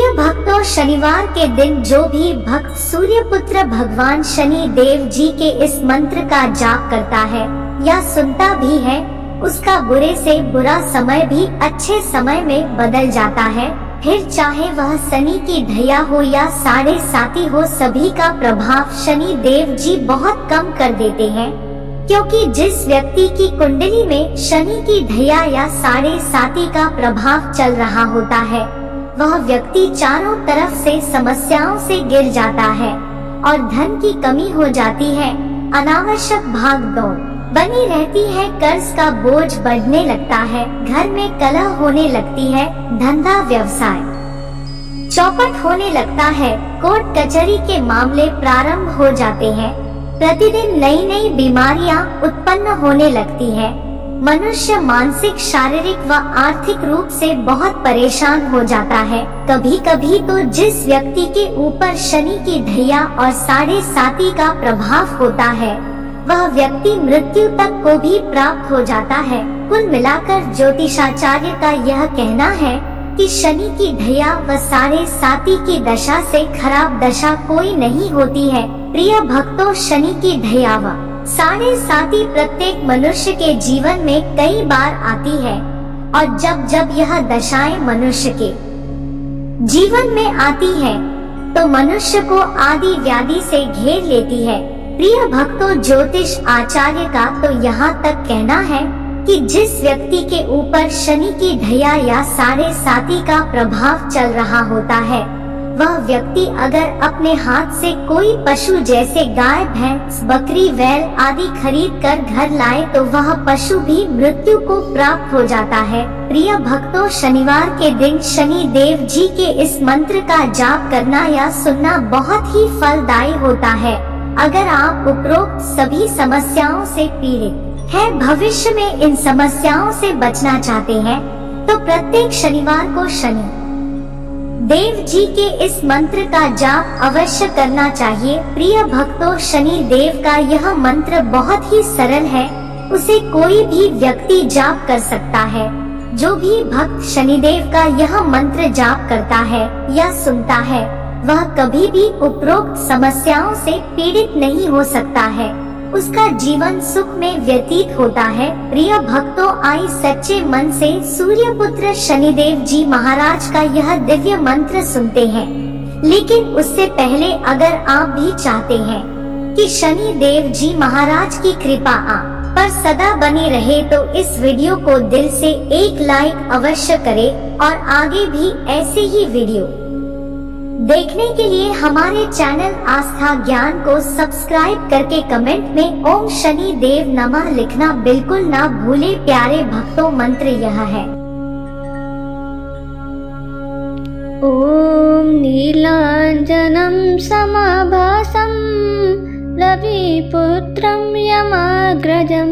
प्रिय भक्तों, शनिवार के दिन जो भी भक्त सूर्यपुत्र भगवान शनि देव जी के इस मंत्र का जाप करता है या सुनता भी है, उसका बुरे से बुरा समय भी अच्छे समय में बदल जाता है। फिर चाहे वह शनि की ढैया हो या साढ़े साती हो, सभी का प्रभाव शनि देव जी बहुत कम कर देते हैं। क्योंकि जिस व्यक्ति की कुंडली में शनि की ढैया या साढ़े साती का प्रभाव चल रहा होता है, वह व्यक्ति चारों तरफ से समस्याओं से गिर जाता है और धन की कमी हो जाती है, अनावश्यक भाग दौड़ बनी रहती है, कर्ज का बोझ बढ़ने लगता है, घर में कलह होने लगती है, धंधा व्यवसाय चौपट होने लगता है, कोर्ट कचहरी के मामले प्रारंभ हो जाते हैं, प्रतिदिन नई नई बीमारियां उत्पन्न होने लगती है। मनुष्य मानसिक, शारीरिक व आर्थिक रूप से बहुत परेशान हो जाता है। कभी कभी तो जिस व्यक्ति के ऊपर शनि की ढैया और साढ़े साती का प्रभाव होता है, वह व्यक्ति मृत्यु तक को भी प्राप्त हो जाता है। कुल मिलाकर ज्योतिषाचार्य का यह कहना है कि शनि की ढैया व साढ़े साती की दशा से खराब दशा कोई नहीं होती है। प्रिय भक्तों, शनि की ढैया व साढ़े साती प्रत्येक मनुष्य के जीवन में कई बार आती है और जब जब यह दशाएं मनुष्य के जीवन में आती है तो मनुष्य को आदि व्याधि से घेर लेती है। प्रिय भक्तों, ज्योतिष आचार्य का तो यहाँ तक कहना है कि जिस व्यक्ति के ऊपर शनि की ढैया या साढ़े साती का प्रभाव चल रहा होता है, वह व्यक्ति अगर अपने हाथ से कोई पशु जैसे गाय, भैंस, बकरी, बैल आदि खरीद कर घर लाए तो वह पशु भी मृत्यु को प्राप्त हो जाता है। प्रिय भक्तों, शनिवार के दिन शनि देव जी के इस मंत्र का जाप करना या सुनना बहुत ही फलदायी होता है। अगर आप उपरोक्त सभी समस्याओं से पीड़ित हैं, भविष्य में इन समस्याओं से बचना चाहते हैं, तो प्रत्येक शनिवार को शनि देव जी के इस मंत्र का जाप अवश्य करना चाहिए। प्रिय भक्तों, शनि देव का यह मंत्र बहुत ही सरल है, उसे कोई भी व्यक्ति जाप कर सकता है। जो भी भक्त शनिदेव का यह मंत्र जाप करता है या सुनता है, वह कभी भी उपरोक्त समस्याओं से पीड़ित नहीं हो सकता है, उसका जीवन सुख में व्यतीत होता है। प्रिय भक्तों, आई सच्चे मन से सूर्यपुत्र शनिदेव जी महाराज का यह दिव्य मंत्र सुनते हैं। लेकिन उससे पहले अगर आप भी चाहते हैं कि शनि देव जी महाराज की कृपा आप पर सदा बनी रहे, तो इस वीडियो को दिल से एक लाइक अवश्य करें और आगे भी ऐसे ही वीडियो देखने के लिए हमारे चैनल आस्था ज्ञान को सब्सक्राइब करके कमेंट में ओम शनि देव नमः लिखना बिल्कुल ना भूले। प्यारे भक्तों, मंत्र यह है। ओम नीलांजनं समाभासं रविपुत्रं यमाग्रजं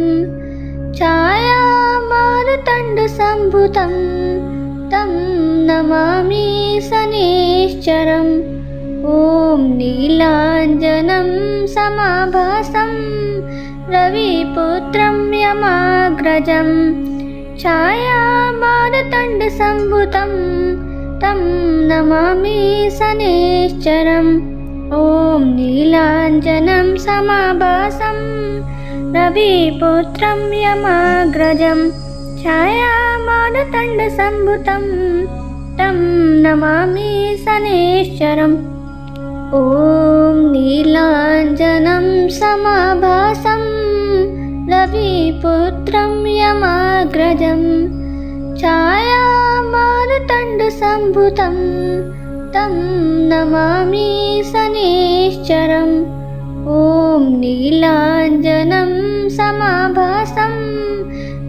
छायामारुतण्डसम्भुतं तं नमामि शनैश्चरम्। ॐ नीलांजनं समाभासं रविपुत्रं यमाग्रजं छायामारुतण्डसम्भुतं तं नमामि शनैश्चरम्। ॐ नीलांजनं समाभासं रविपुत्रं यमाग्रजं छायामारुतण्डसम्भुतं तं नमामि शनैश्चरम्। ॐ नीलांजनं समाभासं रविपुत्रं यमाग्रजं छायामारुतण्डसम्भुतं तं नमामि शनैश्चरम्। ॐ नीलांजनं समाभासं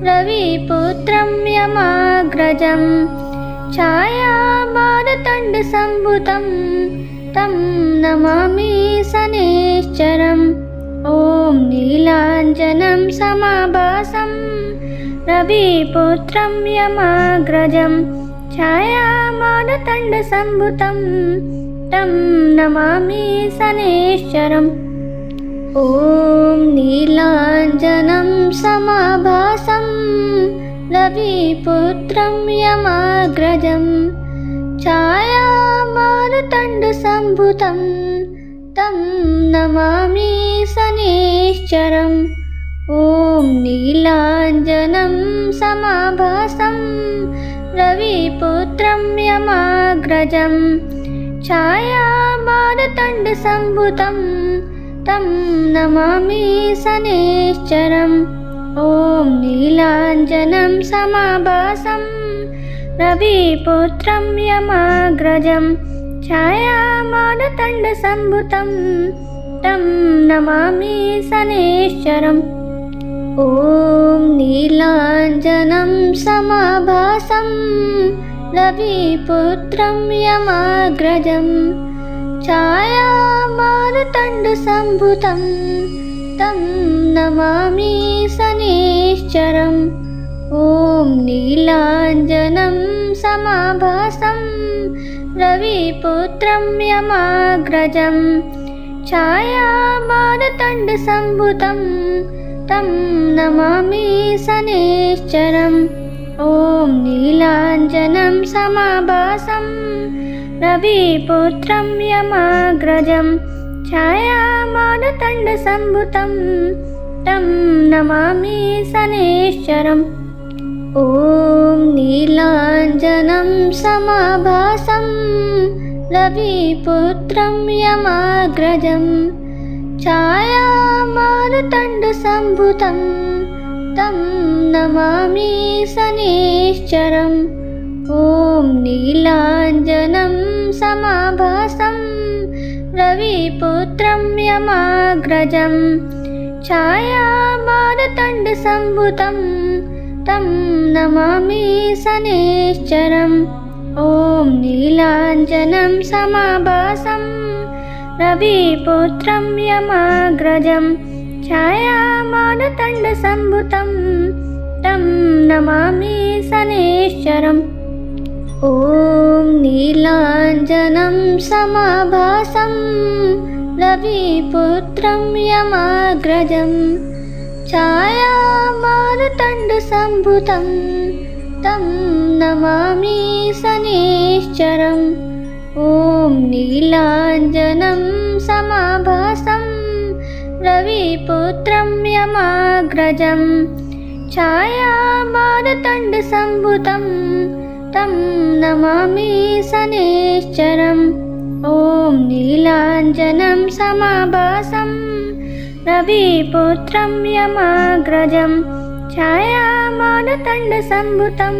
रविपुत्रं यमाग्रजं छायामारुतण्डसम्भुतं तं नमामि शनैश्चरम्। ॐ नीलांजनं समाभासं रविपुत्रं यमाग्रजं छायामारुतण्डसम्भुतं तं नमामि शनैश्चरम्। ॐ नीलांजनं समाभासं रविपुत्रं यमाग्रजं छायामारुतण्डसम्भुतं मारुतण्डसम्भुतं तं नमामि शनैश्चरम्। ॐ नीलाञ्जनं समाभासं रविपुत्रं यमाग्रजं छायामारुतण्डसम्भुतं तं नमामि शनैश्चरम्। ॐ नीलाञ्जनं समाभासं रविपुत्रं यमाग्रजं छायामारुतण्डसम्भुतं तं नमामि शनैश्चरम्। ॐ नीलाञ्जनं समाभासं रविपुत्रं यमाग्रजं छायामारुतण्डसम्भुतं तं नमामि शनैश्चरम्। ॐ नीलाञ्जनं समाभासं रविपुत्रं यमाग्रजं छायामारुतण्डसम्भुतं तं नमामि शनैश्चरम्। ॐ नीलाञ्जनं समाभासं रविपुत्रं यमाग्रजं छायामारुतण्डसम्भुतं तं नमामि शनैश्चरम्। ॐ नीलाञ्जनं समाभासं रविपुत्रं यमाग्रजं छायामारुतण्डसम्भुतं तं नमामि शनैश्चरम्। ॐ नीलाञ्जनं समाभासं रविपुत्रं यमाग्रजं छायामारुतण्डसम्भुतं तं नमामि शनैश्चरम्। ॐ नीलाञ्जनं समाभासं रविपुत्रं यमाग्रजं छायामारुतण्डसम्भुतं तं नमामि शनैश्चरम्। ॐ नीलाञ्जनं समाभासं रविपुत्रं यमाग्रजं छायामारुतण्डसम्भुतं तं नमामि शनैश्चरम्। ॐ नीलाञ्जनं समाभासं रविपुत्रं यमाग्रजं छायामारुतण्डसम्भुतं तं नमामि शनैश्चरम्। ॐ नीलाञ्जनं समाभासं रविपुत्रं यमाग्रजं छायामारुतण्डसम्भुतं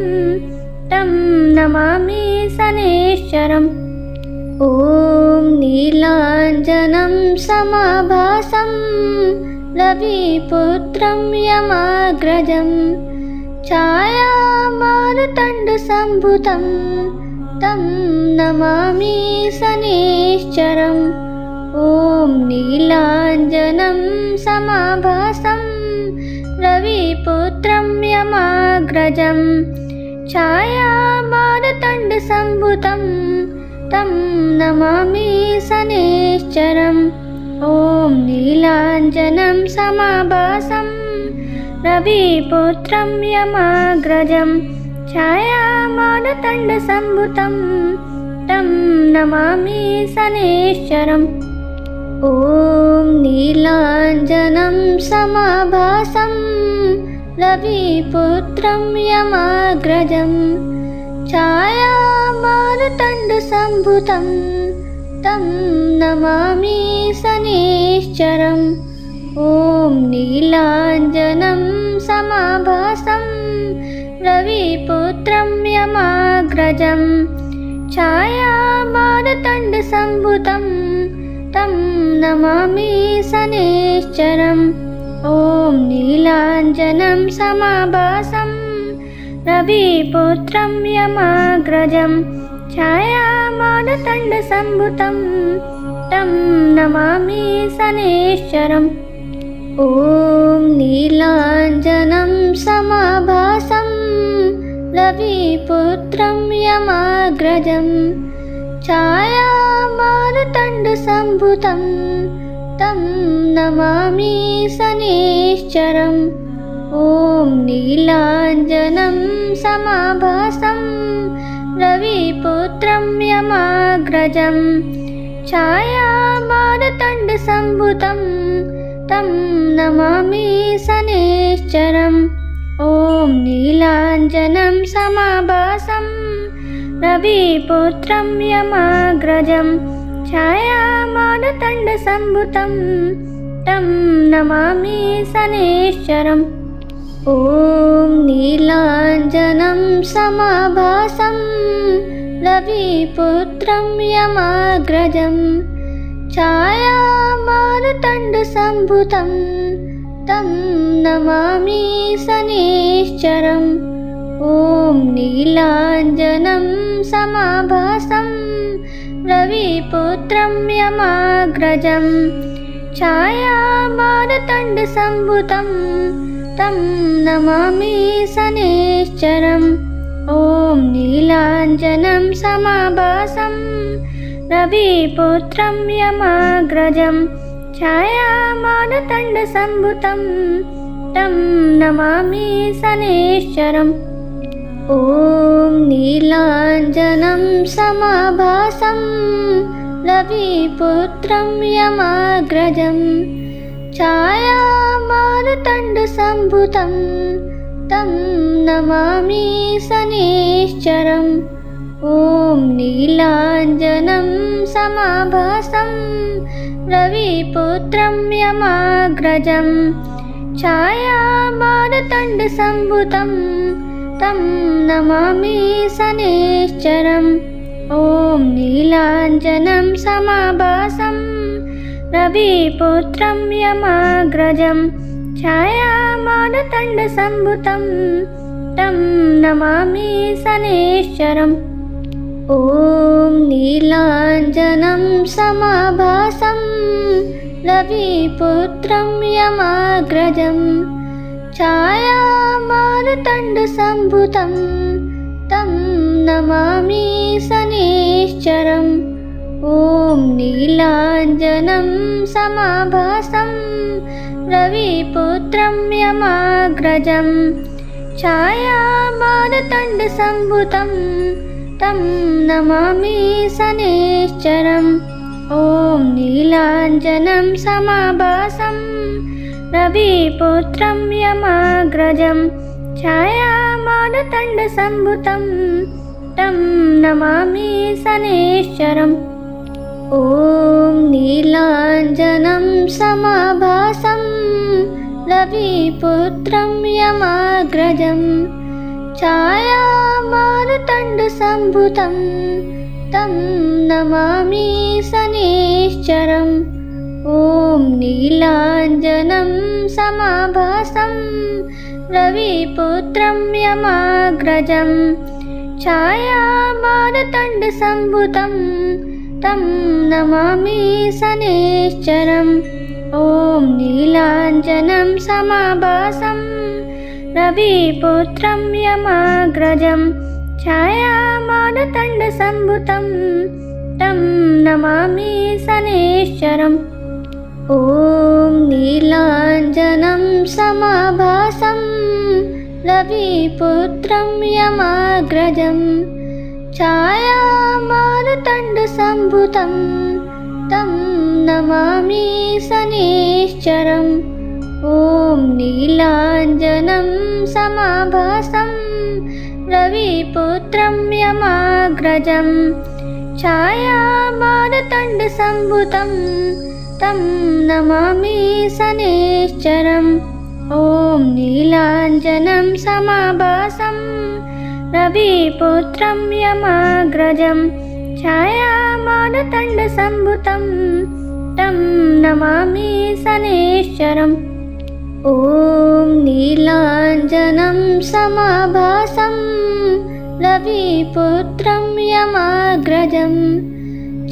तं नमामि शनैश्चरम्। ॐ नीलाञ्जनं समाभासं रविपुत्रं यमाग्रजं छायामारुतण्डसम्भुतं तं नमामि शनैश्चरम्। ॐ नीलाञ्जनं समाभासं रविपुत्रं यमाग्रजं छायामारुतण्डसम्भुतं तं नमामि शनैश्चरम्। ॐ नीलाञ्जनं समाभासं रविपुत्रं यमाग्रजं छायामारुतण्डसम्भुतं तं नमामि शनैश्चरम्। ॐ नीलाञ्जनं समाभासं रविपुत्रं यमाग्रजं छायामारुतण्डसम्भुतं तं नमामि शनैश्चरम्। ॐ नीलाञ्जनं समाभासं रविपुत्रं यमाग्रजं छायामारुतण्डसम्भुतं तं नमामि शनैश्चरम्। ॐ नीलाञ्जनं समाभासं रविपुत्रं यमाग्रजं छायामारुतण्डसम्भुतं तं नमामि शनैश्चरम्। ॐ नीलाञ्जनं समाभासं रविपुत्रं यमाग्रजं छायामारुतण्डसम्भुतं तं नमामि शनैश्चरम्। ॐ नीलाञ्जनं समाभासं रविपुत्रं यमाग्रजं छायामारुतण्डसम्भुतं तं नमामि शनैश्चरम्। ॐ नीलाञ्जनं समाभासं रविपुत्रं यमाग्रजं छायामारुतण्डसम्भुतं तं नमामि शनैश्चरम्। ॐ नीलाञ्जनं समाभासं रविपुत्रं यमाग्रजं छायामारुतण्डसम्भुतं तं नमामि शनैश्चरम्। ॐ नीलाञ्जनं समाभासं रविपुत्रं यमाग्रजं छायामारुतण्डसम्भुतं तं नमामि शनैश्चरम्। ॐ नीलाञ्जनं समाभासं रविपुत्रं यमाग्रजं छायामारुतण्डसम्भुतं तं नमामि शनैश्चरम्। ॐ नीलाञ्जनं समाभासं रविपुत्रं यमाग्रजं छायामारुतण्डसम्भुतं तं नमामि शनैश्चरम्। ॐ नीलाञ्जनं समाभासं रविपुत्रं यमाग्रजं छायामारुतण्डसम्भुतं तं नमामि शनैश्चरम्। ॐ नीलाञ्जनं समाभासं रविपुत्रं यमाग्रजं छायामारुतण्डसम्भुतं तं नमामि शनैश्चरम्। ॐ नीलाञ्जनं समाभासं रविपुत्रं यमाग्रजं छायामारुतण्डसम्भुतं तं नमामि शनैश्चरम्। ॐ नीलाञ्जनं समाभासं रविपुत्रं यमाग्रजं छायामारुतण्डसम्भुतं तं नमामि शनैश्चरम्। ॐ नीलाञ्जनं समाभासं रविपुत्रं यमाग्रजं छायामारुतण्डसम्भुतं तं नमामि शनैश्चरम्। ॐ नीलाञ्जनं समाभासं रविपुत्रं यमाग्रजं छायामारुतण्डसम्भुतं तं नमामि शनैश्चरम्। ॐ नीलाञ्जनं समाभासं रविपुत्रं यमाग्रजं छायामारुतण्डसम्भुतं तं नमामि शनैश्चरम्। ॐ नीलाञ्जनं समाभासं रविपुत्रं यमाग्रजं छायामारुतण्डसम्भुतं तं नमामि शनैश्चरम्। ॐ नीलाञ्जनं समाभासं रविपुत्रं यमाग्रजं छायामारुतण्डसम्भुतं तं नमामि शनैश्चरम्। ॐ नीलाञ्जनं समाभासं रविपुत्रं यमाग्रजं छायामारुतण्डसम्भुतं तं नमामि शनैश्चरम्। ॐ नीलाञ्जनं समाभासं रविपुत्रं यमाग्रजं छायामारुतण्डसम्भुतं तं नमामि शनैश्चरम्। ॐ नीलाञ्जनं समाभासं रविपुत्रं यमाग्रजं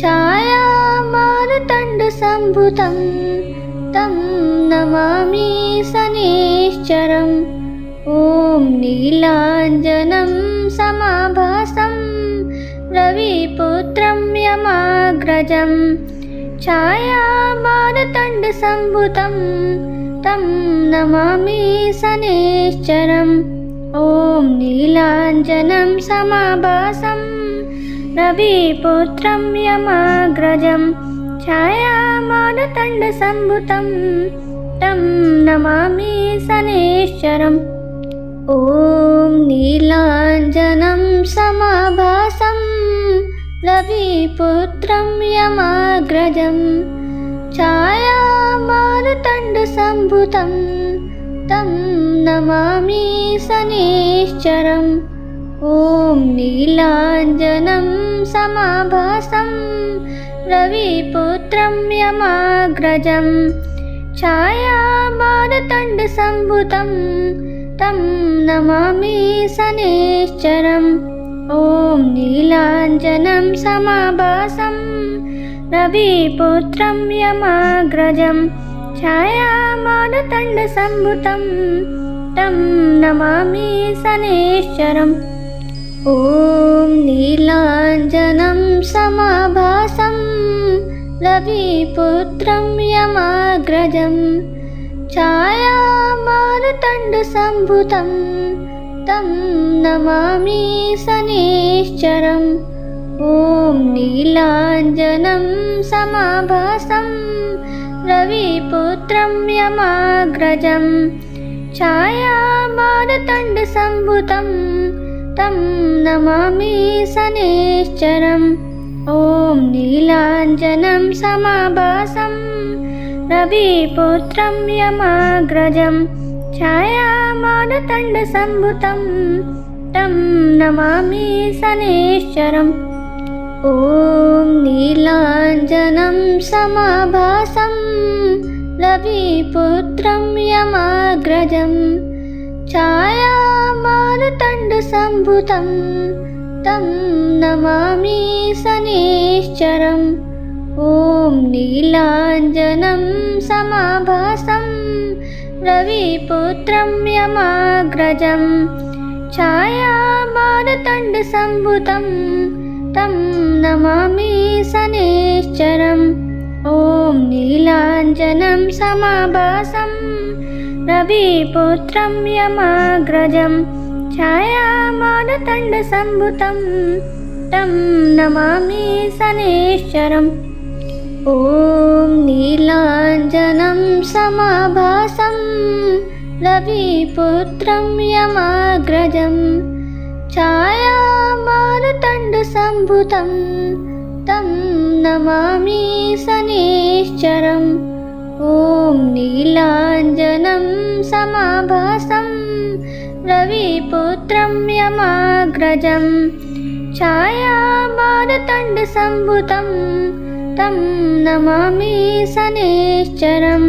छायामारुतण्डसम्भुतं तं नमामि शनैश्चरम्। ॐ नीलाञ्जनं समाभासं रविपुत्रं यमाग्रजं छायामारुतण्डसम्भुतं तं नमामि शनैश्चरम्। ॐ नीलाञ्जनं समाभासं रविपुत्रं यमाग्रजं छायामारुतण्डसम्भुतं तं नमामि शनैश्चरम्। ॐ नीलाञ्जनं समाभासं रविपुत्रं यमाग्रजं छायामारुतण्डसम्भुतं तं नमामि शनैश्चरम्। ॐ नीलाञ्जनं समाभासं रविपुत्रं यमाग्रजं छायामारुतण्डसम्भुतं तं नमामि शनैश्चरम्। ॐ नीलाञ्जनं समाभासं रविपुत्रं यमाग्रजं छायामारुतण्डसम्भुतं तं नमामि शनैश्चरम्। ॐ नीलाञ्जनं समाभासं रविपुत्रं यमाग्रजं छायामारुतण्डसम्भुतं तं नमामि शनैश्चरम्। ॐ नीलाञ्जनं समाभासं रविपुत्रं यमाग्रजं छायामारुतण्डसम्भुतं तं नमामि शनैश्चरम्। ॐ नीलाञ्जनं समाभासं रविपुत्रं यमाग्रजं छायामारुतण्डसम्भुतं तं नमामि शनैश्चरम्। ॐ नीलाञ्जनं समाभासं रविपुत्रं यमाग्रजं छायामारुतण्डसम्भुतं तं नमामि शनैश्चरम्। ॐ नीलाञ्जनं समाभासं रविपुत्रं यमाग्रजं छायामारुतण्डसम्भुतं तं नमामि शनैश्चरम्। ॐ नीलाञ्जनं समाभासं रविपुत्रं यमाग्रजं छायामारुतण्डसम्भुतं तं नमामि शनैश्चरम्। ॐ नीलाञ्जनं समाभासं रविपुत्रं यमाग्रजं छायामारुतण्डसम्भुतं तं नमामि शनैश्चरम्। ॐ नीलाञ्जनं समाभासं रविपुत्रं यमाग्रजं छायामारुतण्डसम्भुतं तं नमामि शनैश्चरम्। ॐ नीलाञ्जनं समाभासं रविपुत्रं यमाग्रजं छायामारुतण्डसम्भुतं तं नमामि शनैश्चरम्। ॐ नीलाञ्जनं समाभासं रविपुत्रं यमाग्रजं छायामारुतण्डसम्भुतं तं नमामि शनैश्चरम्।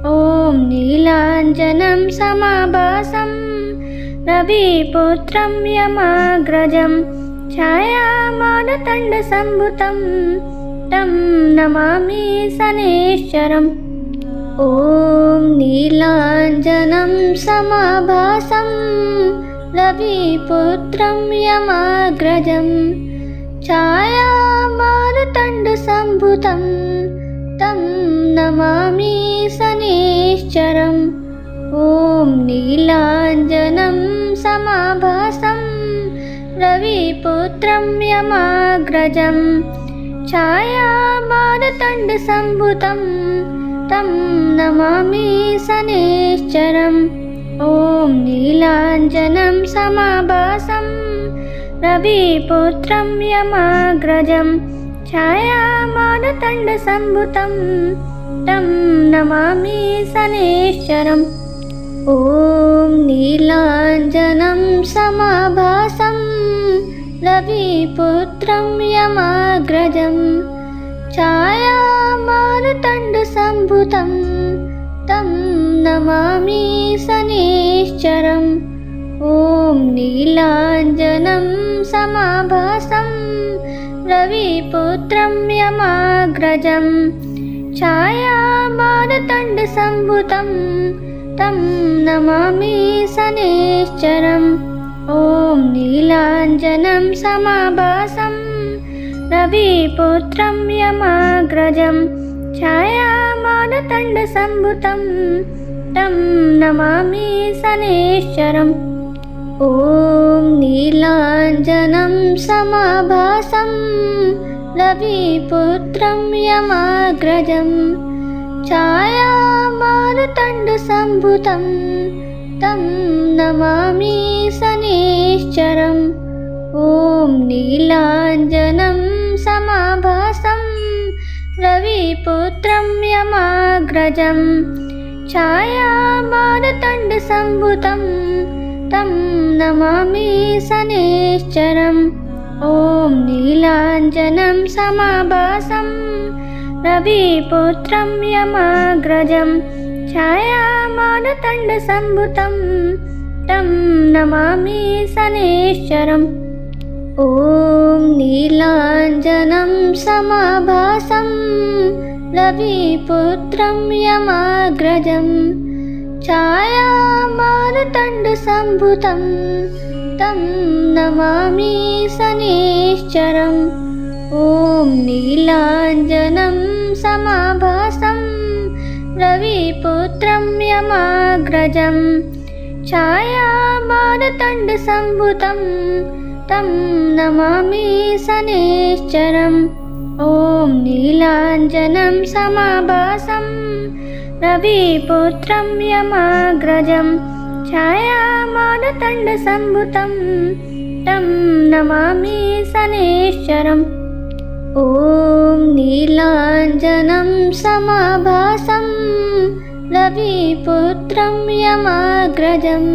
ॐ नीलाञ्जनं समाभासं रविपुत्रं यमाग्रजं छायामारुतण्डसम्भुतं तं नमामि शनैश्चरम्। ॐ नीलाञ्जनं समाभासं रविपुत्रं यमाग्रजं छायामारुतण्डसम्भुतं तं नमामि शनैश्चरम्। ॐ नीलाञ्जनं समाभासं रविपुत्रं यमाग्रजं छायामारुतण्डसम्भुतं तं नमामि शनैश्चरम्। ॐ नीलाञ्जनं समाभासं रविपुत्रं यमाग्रजं छायामारुतण्डसम्भुतं तं नमामि शनैश्चरम्। ॐ नीलाञ्जनं समाभासं रविपुत्रं यमाग्रजं छायामारुतण्डसम्भुतं तं नमामि शनैश्चरम्। ॐ नीलाञ्जनं समाभासं रविपुत्रं यमाग्रजं छायामारुतण्डसम्भुतं तं नमामि शनैश्चरम्। ॐ नीलाञ्जनं समाभासं रविपुत्रं यमाग्रजं छायामारुतण्डसम्भुतं तं नमामि शनैश्चरम्। ॐ नीलाञ्जनं समाभासं रविपुत्रं यमाग्रजं छायामारुतण्डसम्भुतं तं नमामि शनैश्चरम्। ॐ नीलाञ्जनं समाभासं रविपुत्रं यमाग्रजं छायामारुतण्डसम्भुतं तं नमामि शनैश्चरम्। ॐ ॐ नीलाञ्जनं समाभासं रविपुत्रं यमाग्रजं छायामारुतण्डसम्भुतं तं नमामि शनैश्चरम् ॐ नीलाञ्जनं समाभासं रविपुत्रं यमाग्रजं छायामारुतण्डसम्भुतं तं नमामि शनैश्चरम् ॐ नीलाञ्जनं समाभासं रविपुत्रं यमाग्रजं छायामारुतण्डसम्भुतं तं नमामि शनैश्चरम् ॐ नीलाञ्जनं समाभासं रविपुत्रं यमाग्रजं छायामारुतण्डसम्भुतं तं नमामि शनैश्चरम् ॐ नीलाञ्जनं समाभासं रविपुत्रं यमाग्रजं छायामारुतण्डसम्भुतं तं नमामि शनैश्चरम् ॐ नीलाञ्जनं समाभासं रविपुत्रं यमाग्रजं छायामारुतण्डसम्भुतं तं नमामि शनैश्चरम् ॐ नीलाञ्जनं समाभासं रविपुत्रं यमाग्रजं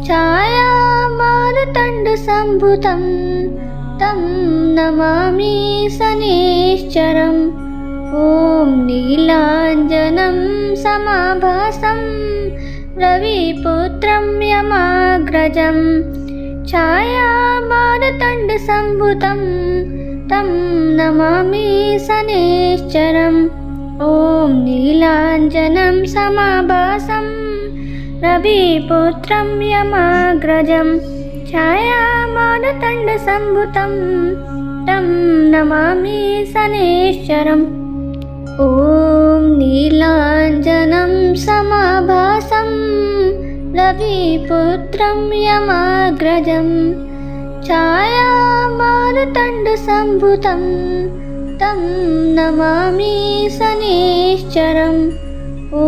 छायामारुतण्डसम्भुतं तं नमामि शनैश्चरम् ॐ नीलाञ्जनं समाभासं रविपुत्रं यमाग्रजं छायामारुतण्डसम्भुतं तं नमामि शनैश्चरम् ॐ नीलाञ्जनं समाभासं रविपुत्रं यमाग्रजं छायामारुतण्डसम्भुतं तं नमामि शनैश्चरम् ॐ नीलाञ्जनं समाभासं रविपुत्रं यमाग्रजं छायामारुतण्डसम्भुतं तं नमामि शनैश्चरम् ॐ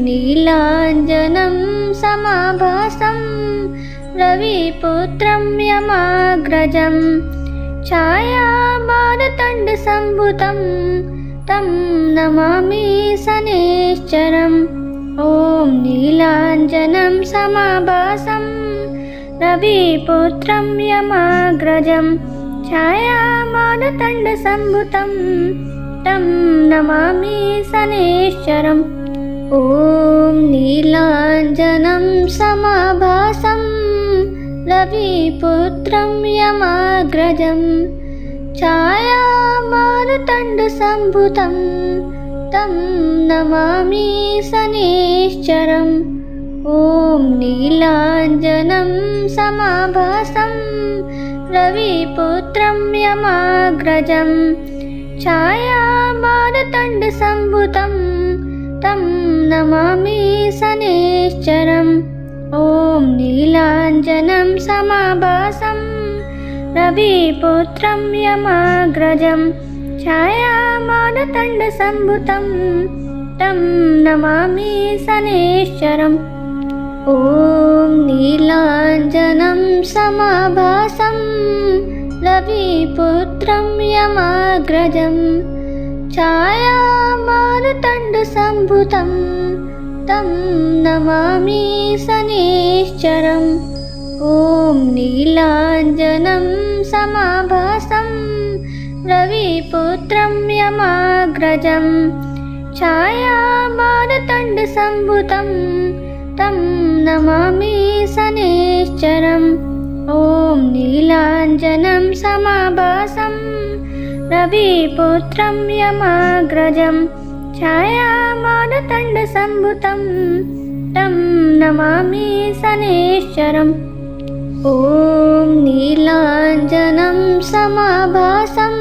नीलाञ्जनं समाभासं रविपुत्रं यमाग्रजं छायामारुतण्डसम्भुतं तं नमामि शनैश्चरम् ॐ नीलाञ्जनं समाभासं रविपुत्रं यमाग्रजं छायामारुतण्डसम्भुतं तं नमामि शनैश्चरम् ॐ नीलाञ्जनं समाभासं रविपुत्रं यमाग्रजं छायामारुतण्डसम्भुतं तं नमामि शनैश्चरम् ॐ नीलाञ्जनं समाभासं रविपुत्रं यमाग्रजं छायामारुतण्डसम्भुतं तं नमामि शनैश्चरम् ॐ नीलाञ्जनं समाभासं रविपुत्रं यमाग्रजं छायामारुतण्डसम्भुतं तं नमामि शनैश्चरम् ॐ नीलाञ्जनं समाभासं रविपुत्रं यमाग्रजं छायामारुतण्डसम्भुतं तं नमामि शनैश्चरम् ॐ नीलाञ्जनं समाभासं रविपुत्रं यमाग्रजं छायामारुतण्डसम्भुतं तं नमामि शनैश्चरम् ॐ नीलाञ्जनं समाभासं रविपुत्रं यमाग्रजं छायामारुतण्डसम्भुतं तं नमामि शनैश्चरम् ॐ नीलाञ्जनं समाभासं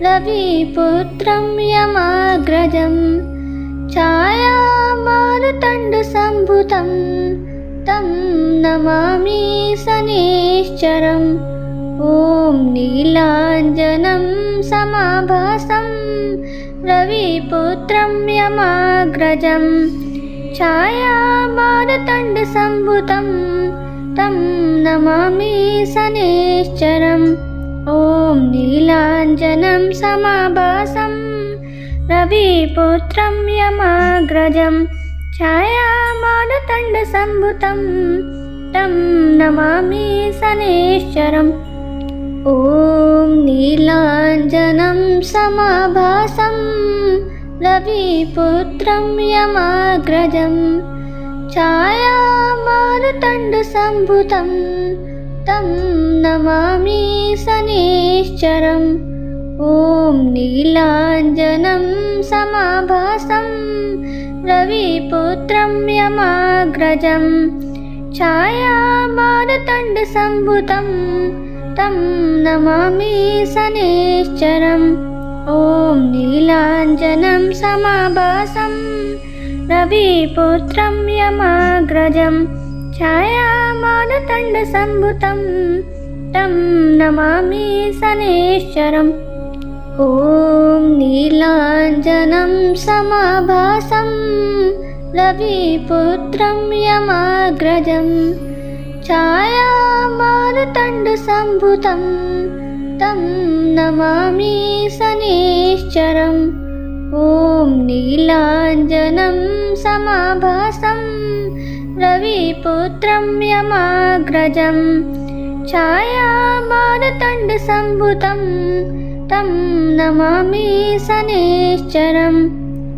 रविपुत्रं यमाग्रजं छायामारुतण्डसम्भुतं तं नमामि शनैश्चरम् ॐ नीलाञ्जनं समाभासं रविपुत्रं यमाग्रजं छायामार्तण्डसम्भुतं तं नमामि शनैश्चरम् ॐ नीलाञ्जनं समाभासं रविपुत्रं यमाग्रजं छायामार्तण्डसम्भुतं तं नमामि शनैश्चरम् ॐ नीलाञ्जनं समाभासं रविपुत्रं यमाग्रजं छायामार्तण्डसम्भुतं तं नमामि शनैश्चरम् ॐ नीलाञ्जनं समाभासं रविपुत्रं यमाग्रजं छायामार्तण्डसम्भुतं तं नमामि शनैश्चरम् ॐ नीलाञ्जनं समाभासं रविपुत्रं यमाग्रजं छायामार्तण्डसम्भुतं तं नमामि शनैश्चरम् ॐ नीलाञ्जनं समाभासं रविपुत्रं यमाग्रजं छायामार्तण्डसम्भुतं तं नमामि शनैश्चरम् ॐ नीलाञ्जनं समाभासं रविपुत्रं यमाग्रजं छायामार्तण्डसम्भुतं तं नमामि शनैश्चरम्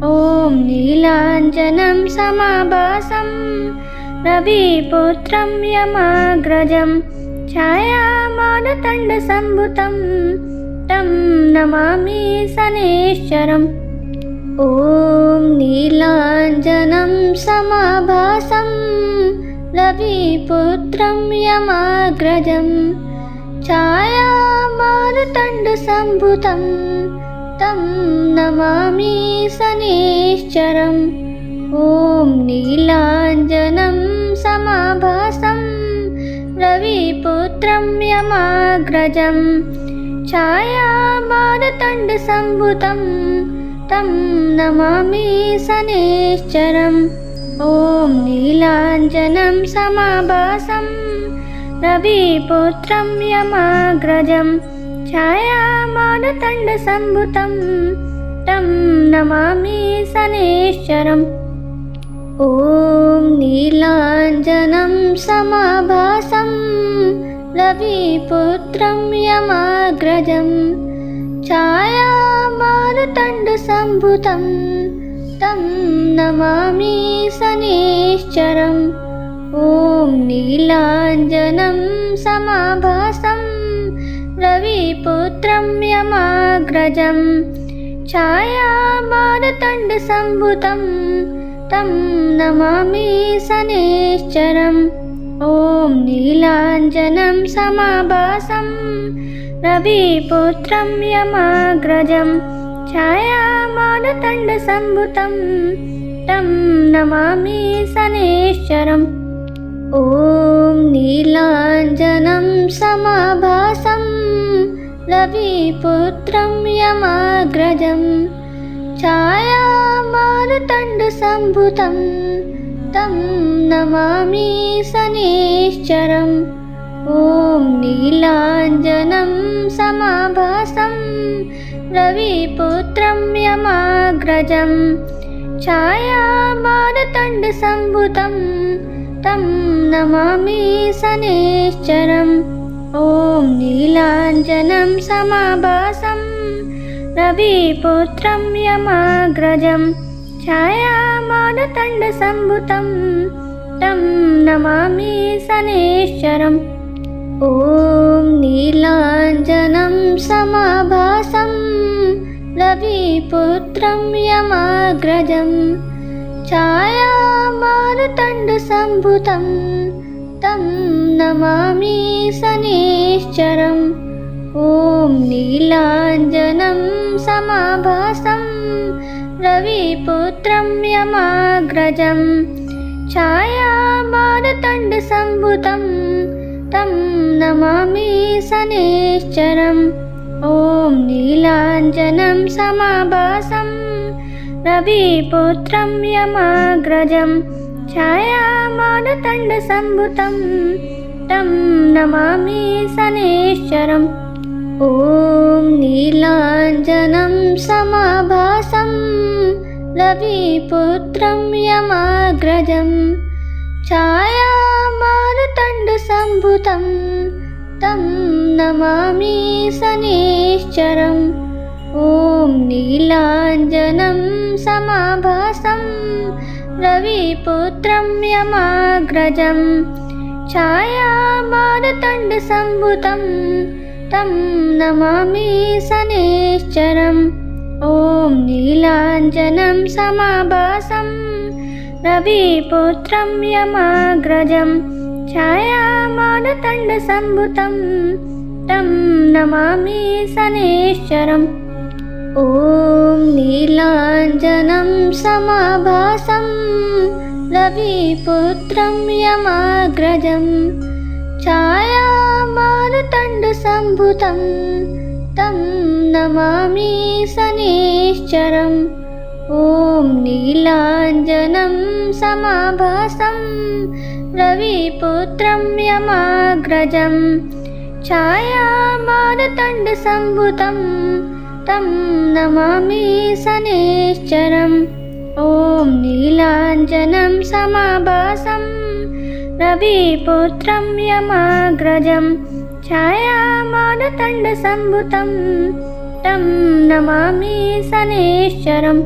ॐ नीलाञ्जनं समाभासं रविपुत्रं यमाग्रजं छायामार्तण्डसम्भुतं तं नमामि शनैश्चरम् ॐ नीलाञ्जनं समाभासं रविपुत्रं यमाग्रजं छायामार्तण्डसम्भुतं तं नमामि शनैश्चरम् ॐ नीलाञ्जनं समाभासं रविपुत्रं यमाग्रजं छायामार्तण्डसम्भुतं तं नमामि शनैश्चरम् ॐ नीलाञ्जनं समाभासं रविपुत्रं यमाग्रजं छायामार्तण्डसम्भुतं तं नमामि शनैश्चरम् ॐ नीलाञ्जनं समाभासं रविपुत्रं यमाग्रजं छायामार्तण्डसम्भुतं तं नमामि शनैश्चरम् ॐ नीलाञ्जनं समाभासं रविपुत्रं यमाग्रजं छायामार्तण्डसम्भुतं तं नमामि शनैश्चरम् ॐ नीलाञ्जनं समाभासं रविपुत्रं यमाग्रजं छायामार्तण्डसम्भुतं तं नमामि शनैश्चरम् ॐ नीलाञ्जनं समाभासं रविपुत्रं यमाग्रजं छायामार्तण्डसम्भुतं तं नमामि शनैश्चरम् ॐ नीलाञ्जनं समाभासं रविपुत्रं यमाग्रजं छायामार्तण्डसम्भुतं तं नमामि शनैश्चरम् ॐ नीलाञ्जनं समाभासं रविपुत्रं यमाग्रजं छायामार्तण्डसम्भुतं तं नमामि शनैश्चरम् ॐ नीलाञ्जनं समाभासं रविपुत्रं यमाग्रजं छायामार्तण्डसम्भुतं तं नमामि शनैश्चरम् ॐ नीलाञ्जनं समाभासं रविपुत्रं यमाग्रजं छायामारुतण्डसम्भुतं तं नमामि शनैश्चरम् ॐ नीलाञ्जनं समाभासं रविपुत्रं यमाग्रजं छायामारुतण्डसम्भुतं तं नमामि शनैश्चरम् ॐ नीलाञ्जनं समाभासं रविपुत्रं यमाग्रजं छायामारुतण्डसम्भुतं तं नमामि शनैश्चरम् ॐ नीलाञ्जनं समाभासं रविपुत्रं यमाग्रजं छायामारुतण्डसम्भुतं तं नमामि शनैश्चरम् ॐ नीलाञ्जनं समाभासं रविपुत्रं यमाग्रजं छायामारुतण्डसम्भुतं तं नमामि शनैश्चरम् ॐ नीलाञ्जनं समाभासं रविपुत्रं यमाग्रजं छायामारुतण्डसम्भुतं तं नमामि शनैश्चरम् ॐ नीलाञ्जनं समाभासं रविपुत्रं यमाग्रजं छायामारुतण्डसम्भुतं तं नमामि शनैश्चरम् ॐ नीलाञ्जनं समाभासं रविपुत्रं यमाग्रजं छायामारुतण्डसम्भुतं तं नमामि शनैश्चरम्।